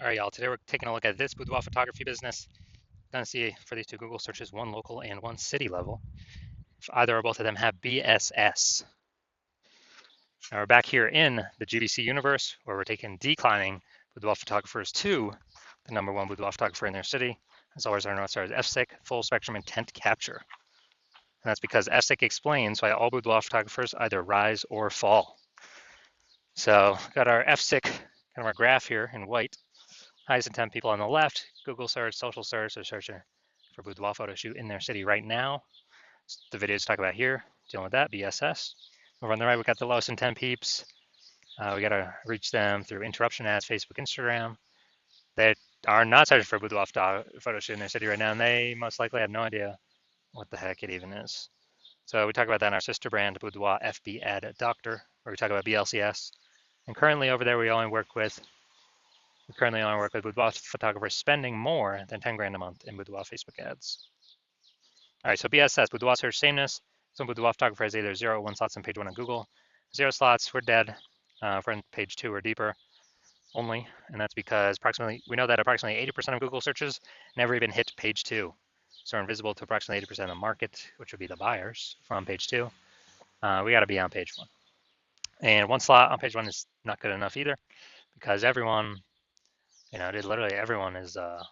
All right, y'all. Today we're taking a look at this boudoir photography business. Gonna see for these two Google searches, one local and one city level. If either or both of them have BSS. Now we're back here in the GBC universe where we're taking declining boudoir photographers to the #1 boudoir photographer in their city. As always, our North Star is FSIC, full spectrum intent capture. And that's because FSIC explains why all boudoir photographers either rise or fall. So got our FSIC, kind of our graph here in white. Highest intent people on the left, Google search, social search, they're searching for boudoir photo shoot in their city right now. The videos talk about here, dealing with that, BSS. Over on the right, we got the lowest intent peeps. We got to reach them through interruption ads, Facebook, Instagram. They are not searching for boudoir photo shoot in their city right now, and they most likely have no idea what the heck it even is. So we talk about that in our sister brand, Boudoir FB Ad Doctor, where we talk about BLCS. And currently over there, we currently only work with boudoir photographers spending more than 10 grand a month in boudoir Facebook ads. All right, so BSS, boudoir search sameness. So boudoir photographer has either 0 or 1 slots on page 1 on Google. 0 slots, we're dead. If we're in page 2 or deeper only, and that's because we know that approximately 80% of Google searches never even hit page 2. So we're invisible to approximately 80% of the market, which would be the buyers from page 2. We got to be on page 1. And 1 slot on page 1 is not good enough either, because everyone, literally everyone is, the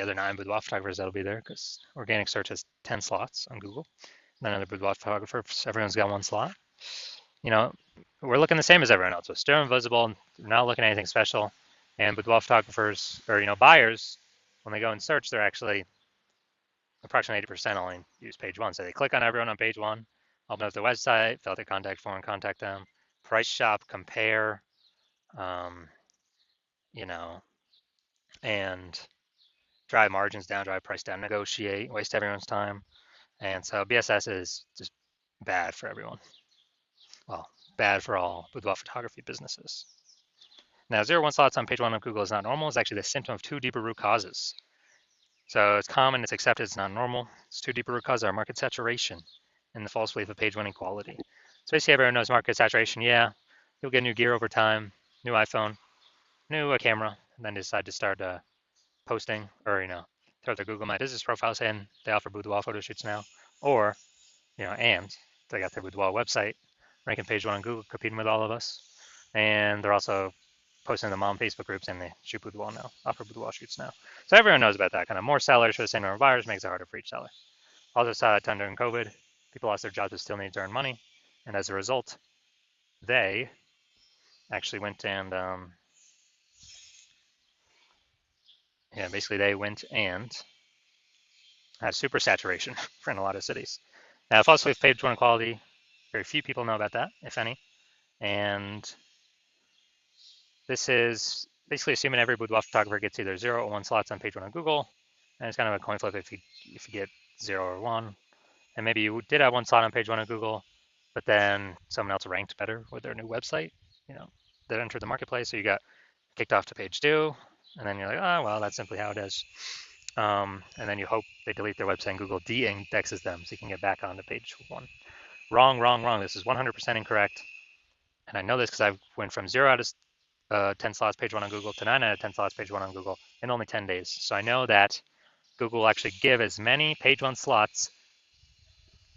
other 9 boudoir photographers that'll be there, because organic search has 10 slots on Google. None other boudoir photographers, everyone's got 1 slot. We're looking the same as everyone else. So still invisible, not looking at anything special. And boudoir photographers, or buyers, when they go and search, they're actually approximately 80% only use page 1. So they click on everyone on page 1, open up their website, fill out their contact form, contact them, price shop, compare, and drive margins down, drive price down, negotiate, waste everyone's time. And so BSS is just bad for everyone. Well, bad for all boudoir photography businesses. Now, 0 1 slots on page 1 of Google is not normal. It's actually the symptom of 2 deeper root causes. So it's common, it's accepted, it's not normal. It's 2 deeper root causes are market saturation and the false belief of page 1 equality. So basically everyone knows market saturation. Yeah, you'll get new gear over time, new iPhone, new camera, and then decide to start posting or, throw their Google My Business profile saying they offer boudoir photo shoots now. Or, and they got their boudoir website ranking page 1 on Google, competing with all of us. And they're also posting them on Facebook groups and they shoot boudoir now, offer boudoir shoots now. So everyone knows about that. Kind of more sellers for the same number of buyers makes it harder for each seller. Also saw a ton during COVID. People lost their jobs but still need to earn money. And as a result, they actually went and they went and had super saturation in a lot of cities. Now, false belief page 1 quality, very few people know about that, if any. And this is basically assuming every boudoir photographer gets either 0 or 1 slots on page 1 on Google. And it's kind of a coin flip if you get 0 or 1. And maybe you did have 1 slot on page 1 of Google, but then someone else ranked better with their new website, that entered the marketplace. So you got kicked off to page 2, and then you're like, oh, well, that's simply how it is. And then you hope they delete their website and Google de-indexes them so you can get back onto page 1. Wrong, wrong, wrong. This is 100% incorrect. And I know this because I went from 0 out of 10 slots page 1 on Google to 9 out of 10 slots page 1 on Google in only 10 days. So I know that Google will actually give as many page 1 slots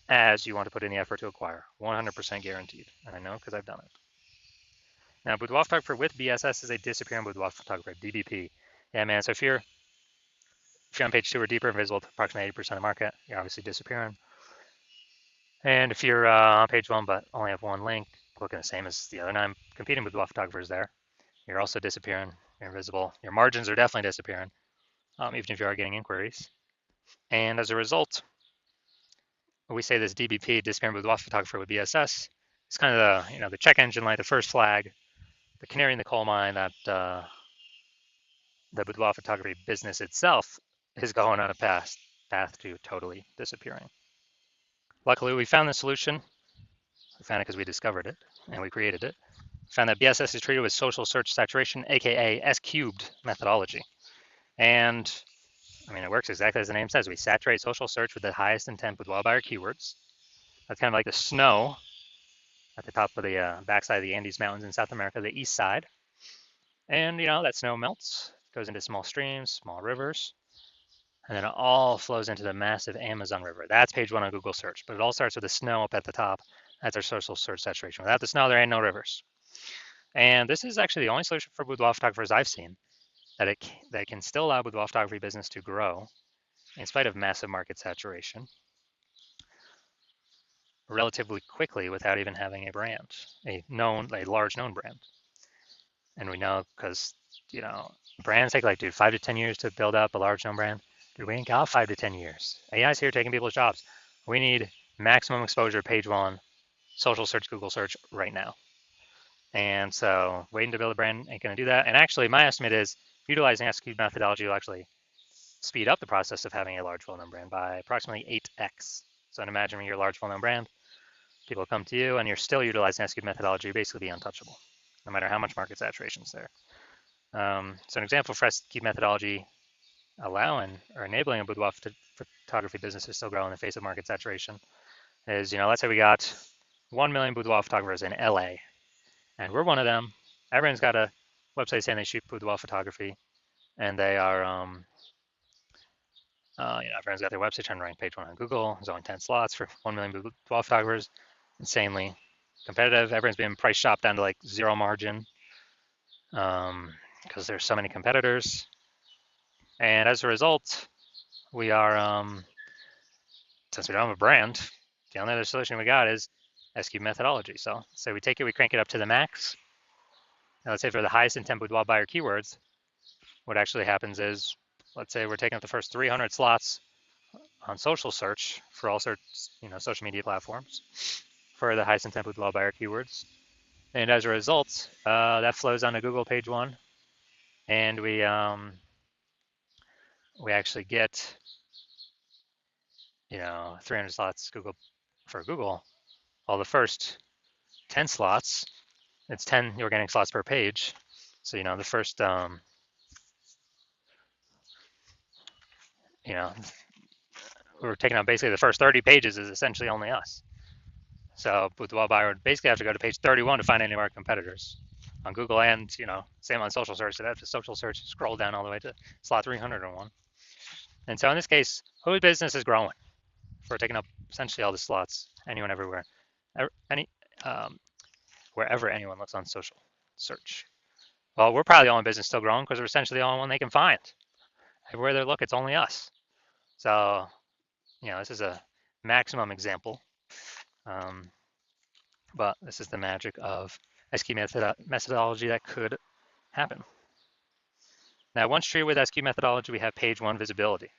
as you want to put in the effort to acquire. 100% guaranteed. And I know because I've done it. Now, boudoir photographer with BSS is a disappearing boudoir photographer, DBP. Yeah, man. So if you're on page 2 or deeper, invisible to approximately 80% of the market, you're obviously disappearing. And if you're on page 1 but only have 1 link, looking the same as the other 9 competing boudoir photographers there, you're also disappearing. You're invisible. Your margins are definitely disappearing, even if you are getting inquiries. And as a result, we say this DBP, disappearing boudoir photographer with BSS, it's kind of the check engine light, the first flag, the canary in the coal mine that the boudoir photography business itself is going on a path to totally disappearing. Luckily, we found the solution. We found it because we discovered it and we created it. We found that BSS is treated with social search saturation, aka S-cubed methodology. And it works exactly as the name says. We saturate social search with the highest intent boudoir buyer keywords. That's kind of like the snow at the top of the backside of the Andes Mountains in South America, the east side. And that snow melts, goes into small streams, small rivers, and then it all flows into the massive Amazon River. That's page one on Google search, but it all starts with the snow up at the top. That's our social search saturation. Without the snow, there ain't no rivers. And this is actually the only solution for boudoir photographers I've seen that can still allow boudoir photography business to grow in spite of massive market saturation relatively quickly without even having a brand, a large known brand. And we know because, brands take like, dude, 5 to 10 years to build up a large known brand. Dude, we ain't got 5 to 10 years. AI's here taking people's jobs. We need maximum exposure, page one, social search, Google search right now. And so waiting to build a brand ain't going to do that. And actually, my estimate is utilizing SQ methodology will actually speed up the process of having a large, well-known brand by approximately 8x. So imagine you're a large, well-known brand, people come to you, and you're still utilizing SQ methodology, you're basically be untouchable, no matter how much market saturation is there. So an example for SQ methodology allowing or enabling a boudoir photography business to still grow in the face of market saturation is, let's say we got 1 million boudoir photographers in LA, and we're one of them. Everyone's got a website saying they shoot boudoir photography, and they are, everyone's got their website trying to rank page one on Google. There's only 10 slots for 1 million boudoir photographers. Insanely competitive. Everyone's being price shopped down to like zero margin because there's so many competitors. And as a result, we are, since we don't have a brand, the only other solution we got is SQ methodology. So we take it, we crank it up to the max. Now let's say for the highest intent boudoir buyer keywords, what actually happens is, let's say we're taking up the first 300 slots on social search for all sorts, social media platforms for the highest intent boudoir buyer keywords. And as a result, that flows onto Google page one, and we actually get 300 slots for Google. All the first 10 slots, it's 10 organic slots per page. So the first we're taking out basically the first 30 pages is essentially only us. So boudoir buyer would basically have to go to page 31 to find any of our competitors on Google, and same on social search. So after social search, scroll down all the way to slot 301. And so in this case, whose business is growing? If we're taking up essentially all the slots, anyone, everywhere, wherever anyone looks on social search. Well, we're probably the only business still growing because we're essentially the only one they can find. Everywhere they look, it's only us. So, this is a maximum example, but this is the magic of SQ methodology that could happen. Now, once treated with SQ methodology, we have page one visibility.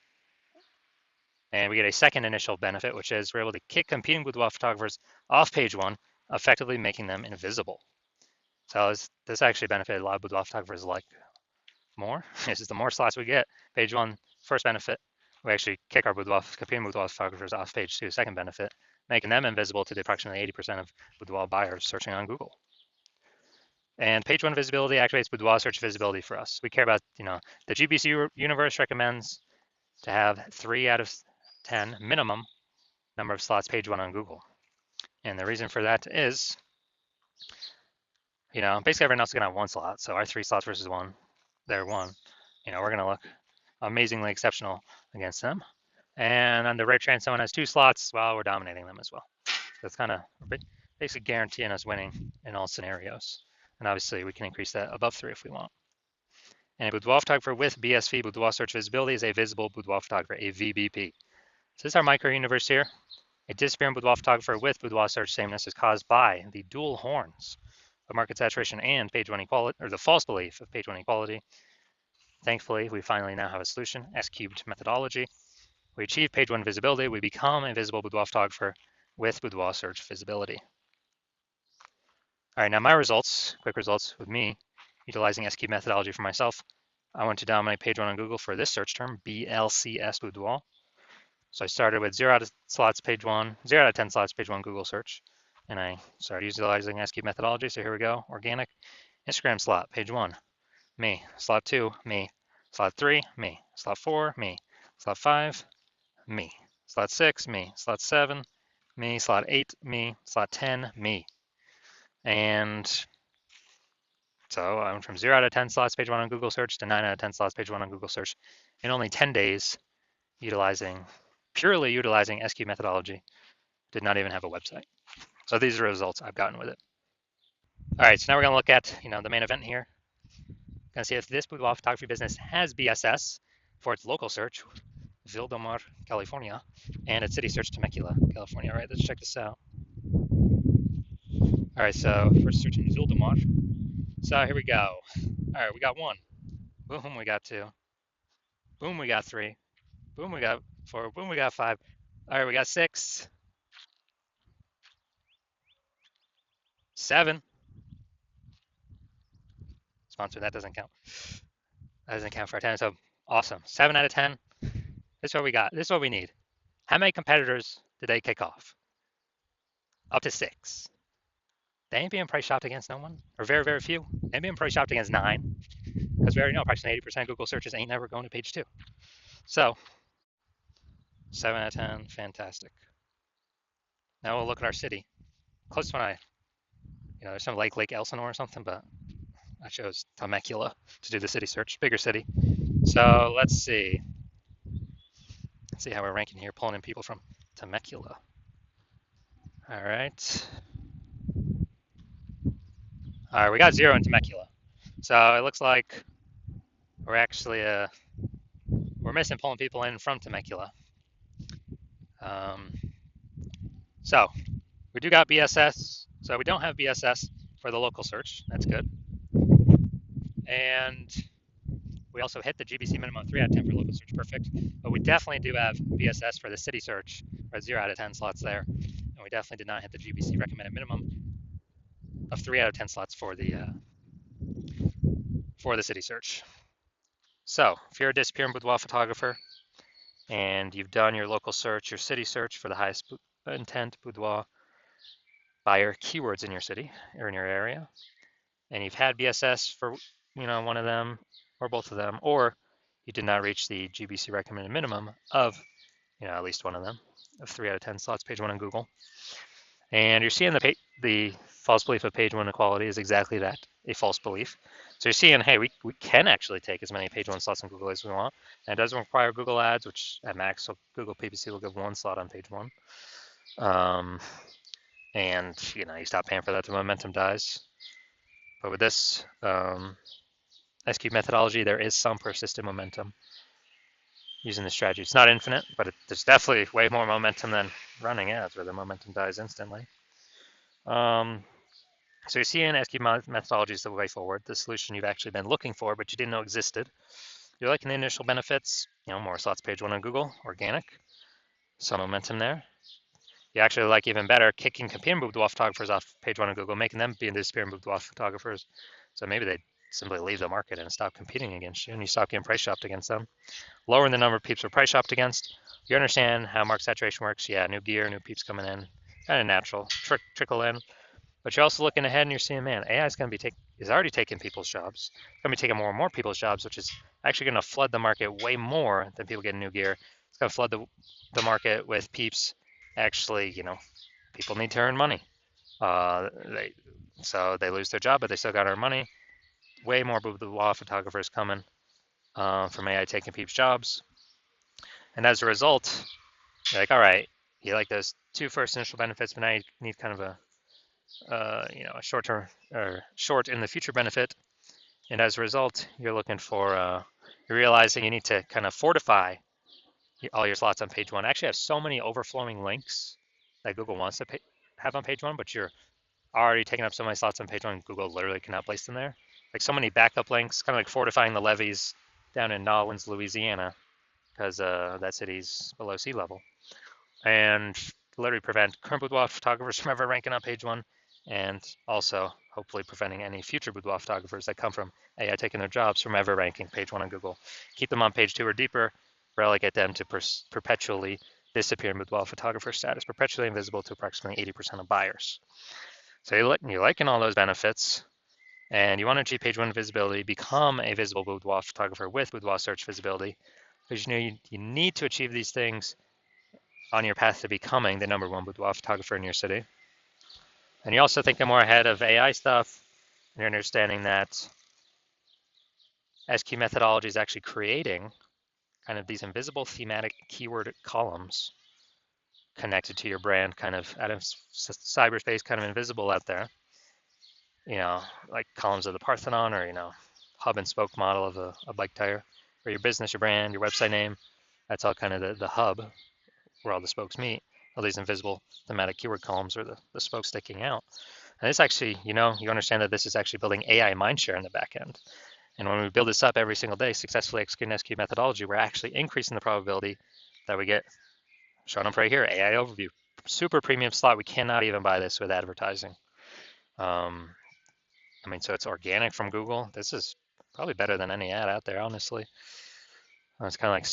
And we get a second initial benefit, which is we're able to kick competing boudoir photographers off page one, effectively making them invisible. So this actually benefited a lot of boudoir photographers like more. This is the more slots we get. Page one, first benefit, we actually kick our competing boudoir photographers off page two, second benefit, making them invisible to the approximately 80% of boudoir buyers searching on Google. And page one visibility activates boudoir search visibility for us. We care about, the GBC universe recommends to have 3 out of 10 minimum number of slots page one on Google. And the reason for that is, basically everyone else is gonna have 1 slot. So our 3 slots versus 1, they're 1. We're gonna look amazingly exceptional against them. And on the rare chance someone has 2 slots, well, we're dominating them as well. So it's kind of basically guaranteeing us winning in all scenarios. And obviously we can increase that above 3 if we want. And a boudoir photographer with BSV, boudoir search visibility, is a visible boudoir photographer, a VBP. So this is our micro universe here. A disappearing boudoir photographer with boudoir search sameness is caused by the dual horns of market saturation and page one equality, or the false belief of page one equality. Thankfully, we finally now have a solution, S-cubed methodology. We achieve page one visibility. We become a visible boudoir photographer with boudoir search visibility. All right, now my results, quick results with me, utilizing S-cubed methodology for myself. I want to dominate page one on Google for this search term, BLCS boudoir. So I started with 0 out of 10 slots page one Google search, and I started utilizing S-cubed methodology. So here we go, organic. Instagram slot, page 1, me. Slot 2, me. Slot 3, me. Slot 4, me. Slot 5, me. Slot 6, me. Slot 7, me. Slot 8, me. Slot 10, me. And So I went from 0 out of 10 slots page one on Google search to 9 out of 10 slots page one on Google search in only 10 days, purely utilizing SQ methodology. Did not even have a website. So these are the results I've gotten with it. All right, so now we're gonna look at the main event here. Gonna see if this boudoir photography business has BSS for its local search, Vildemar, California, and its city search, Temecula, California. All right, let's check this out. All right, so first search in Vildemar. So here we go. All right, we got 1. Boom, we got 2. Boom, we got 3. Boom, we got 4. Boom, we got 5. All right, we got 6, 7. Sponsor, that doesn't count. That doesn't count for our 10. So awesome. 7 out of 10. This is what we got. This is what we need. How many competitors did they kick off? Up to 6. They ain't being price shopped against no one, or very, very few. They ain't being price shopped against 9, because we already know approximately 80% of Google searches ain't never going to page 2. So 7 out of 10, fantastic. Now we'll look at our city. Close one, there's some Lake Elsinore or something, but I chose Temecula to do the city search, bigger city. So let's see. Let's see how we're ranking here, pulling in people from Temecula. All right. All right, we got 0 in Temecula. So it looks like we're actually we're missing pulling people in from Temecula. So we do got BSS. So we don't have BSS for the local search. That's good. And we also hit the GBC minimum 3 out of 10 for local search. Perfect. But we definitely do have BSS for the city search, or 0 out of 10 slots there. And we definitely did not hit the GBC recommended minimum of 3 out of 10 slots for the city search. So if you're a disappearing boudoir photographer and you've done your local search, your city search for the highest intent boudoir buyer keywords in your city or in your area, and you've had BSS for one of them or both of them, or you did not reach the GBC recommended minimum of at least one of them, of 3 out of 10 slots page 1 on Google, and you're seeing the false belief of page 1 equality is exactly that, a false belief. So you're seeing, hey, we can actually take as many page 1 slots on Google as we want, and it doesn't require Google ads, which at max, so Google PPC will give 1 slot on page 1. And you stop paying for that, the momentum dies. But with this SQ methodology, there is some persistent momentum using the strategy. It's not infinite, but there's definitely way more momentum than running ads where the momentum dies instantly. So you're seeing SQ methodology is the way forward, the solution you've actually been looking for, but you didn't know existed. You're liking the initial benefits, more slots page 1 on Google, organic, some momentum there. You actually like even better kicking competing boudoir photographers off page 1 on Google, making them be disappearing boudoir photographers. So maybe they simply leave the market and stop competing against you, and you stop getting price shopped against them. Lowering the number of peeps we're price shopped against. You understand how market saturation works. Yeah, new gear, new peeps coming in, kind of natural, trickle in. But you're also looking ahead and you're seeing, man, AI is already taking people's jobs. It's going to be taking more and more people's jobs, which is actually going to flood the market way more than people getting new gear. It's going to flood the market with peeps. Actually, people need to earn money. So they lose their job, but they still got to earn money. Way more boudoir photographers coming from AI taking peeps' jobs. And as a result, you're like, all right, you like those 2 first initial benefits, but now you need kind of a a short-term or short in the future benefit. And as a result, you're looking for, you're realizing you need to kind of fortify all your slots on page 1. I actually have so many overflowing links that Google wants to have on page 1, but you're already taking up so many slots on page 1, Google literally cannot place them there. Like so many backup links, kind of like fortifying the levees down in Nolens, Louisiana, because that city's below sea level. And literally prevent current boudoir photographers from ever ranking on page 1, and also hopefully preventing any future boudoir photographers that come from AI taking their jobs from ever ranking page 1 on Google. Keep them on page 2 or deeper, relegate them to perpetually disappearing boudoir photographer status, perpetually invisible to approximately 80% of buyers. So you're liking all those benefits, and you want to achieve page 1 visibility, become a visible boudoir photographer with boudoir search visibility, because you need to achieve these things on your path to becoming the #1 boudoir photographer in your city. And you're also thinking more ahead of AI stuff You're understanding that SQ methodology is actually creating kind of these invisible thematic keyword columns connected to your brand, kind of out of cyberspace, kind of invisible out there. Like columns of the Parthenon, or hub and spoke model of a bike tire, or your business, your brand, your website name. That's all kind of the hub where all the spokes meet. All these invisible thematic keyword columns are the spokes sticking out. And this actually, you understand that this is actually building AI mindshare in the back end. And when we build this up every single day, successfully executing SQ methodology, we're actually increasing the probability that we get shown up right here, AI overview, super premium slot. We cannot even buy this with advertising. So it's organic from Google. This is probably better than any ad out there, honestly. It's kind of like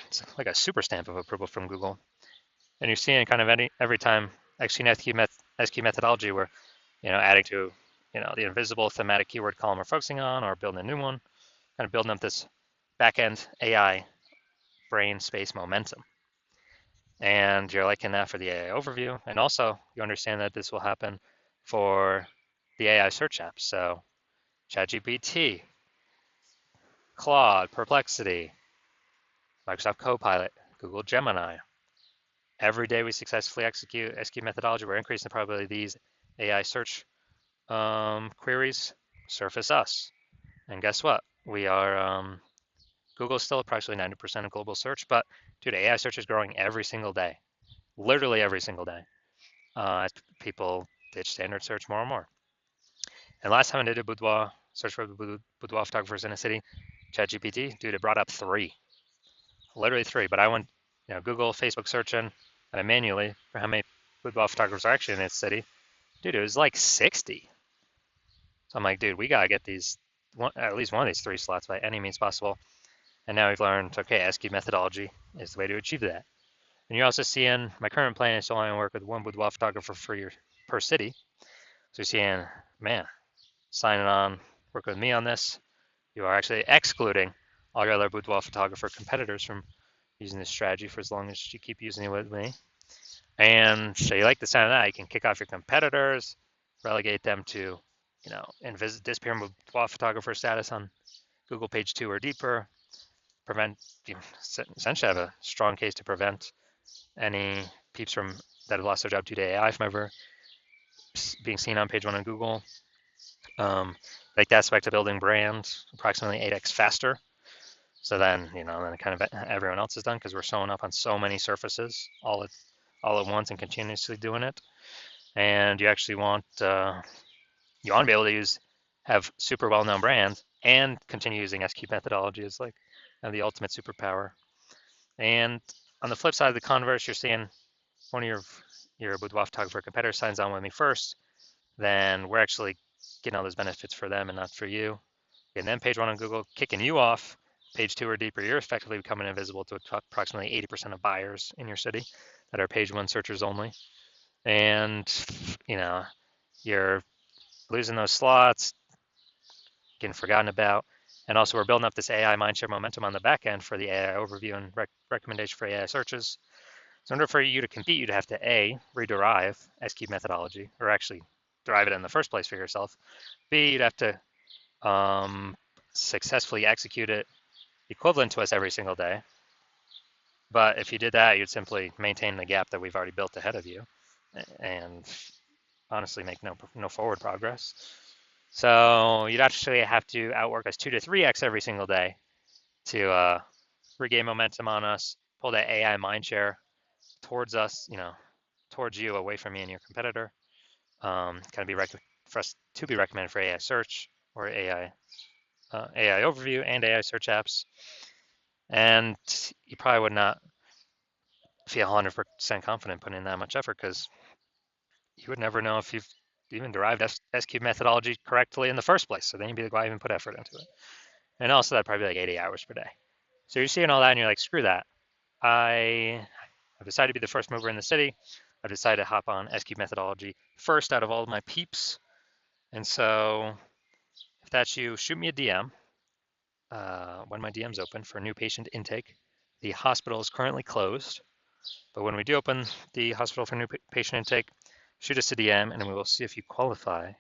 it's like a super stamp of approval from Google. And you're seeing kind of every time executing SQ methodology, we're adding to the invisible thematic keyword column we're focusing on, or building a new one, kind of building up this back-end AI brain space momentum. And you're liking that for the AI overview. And also you understand that this will happen for the AI search apps. So ChatGPT, Claude, Perplexity, Microsoft Copilot, Google Gemini. Every day we successfully execute SQ methodology, we're increasing the probability these AI search queries surface us. And guess what? We are, Google's still approximately 90% of global search, but dude, AI search is growing every single day, literally every single day, as people ditch standard search more and more. And last time I did a boudoir search for boudoir photographers in a city, ChatGPT, dude, it brought up 3, literally 3. But I went, Google, Facebook searching, and I manually for how many boudoir photographers are actually in this city. Dude, it was like 60. So I'm like, dude, we gotta get at least one of these 3 slots by any means possible. And now we've learned, okay, SQ methodology is the way to achieve that. And you're also seeing my current plan is to only work with one boudoir photographer per city. So you're seeing, man, signing on, work with me on this. You are actually excluding all your other boudoir photographer competitors from using this strategy for as long as you keep using it with me. And so you like the sound of that, you can kick off your competitors, relegate them to, disappearing boudoir photographer status on Google page 2 or deeper, essentially have a strong case to prevent any peeps that have lost their job due to AI from ever being seen on page 1 on Google. Like the aspect of building brand approximately 8x faster. So then, then kind of everyone else is done because we're showing up on so many surfaces all at once and continuously doing it. And you actually want to be able to have super well-known brands and continue using SQ methodology as like the ultimate superpower. And on the flip side of the converse, you're seeing one of your boudoir photographer competitor signs on with me first, then we're actually getting all those benefits for them and not for you. And then page 1 on Google kicking you off, page 2 or deeper, you're effectively becoming invisible to approximately 80% of buyers in your city that are page 1 searchers only. And you're losing those slots, getting forgotten about. And also we're building up this AI mindshare momentum on the back end for the AI overview and recommendation for AI searches. So in order for you to compete, you'd have to A, rederive SQ methodology, or actually derive it in the first place for yourself. B, you'd have to successfully execute it equivalent to us every single day. But if you did that, you'd simply maintain the gap that we've already built ahead of you and honestly make no forward progress. So you'd actually have to outwork us 2 to 3x every single day to regain momentum on us, pull that AI mindshare towards us, towards you, away from me and your competitor. Kind of be for us to be recommended for AI search or AI overview and AI search apps. And you probably would not feel 100% confident putting in that much effort because you would never know if you've even derived SQ methodology correctly in the first place. So then you'd be like, why even put effort into it? And also that'd probably be like 80 hours per day. So you're seeing all that and you're like, screw that. I've decided to be the first mover in the city. I've decided to hop on SQ methodology first out of all of my peeps. And so if that's you, shoot me a DM when my DM's open for new patient intake. The hospital is currently closed, but when we do open the hospital for new patient intake, shoot us a DM and we will see if you qualify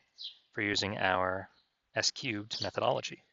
for using our S cubed methodology.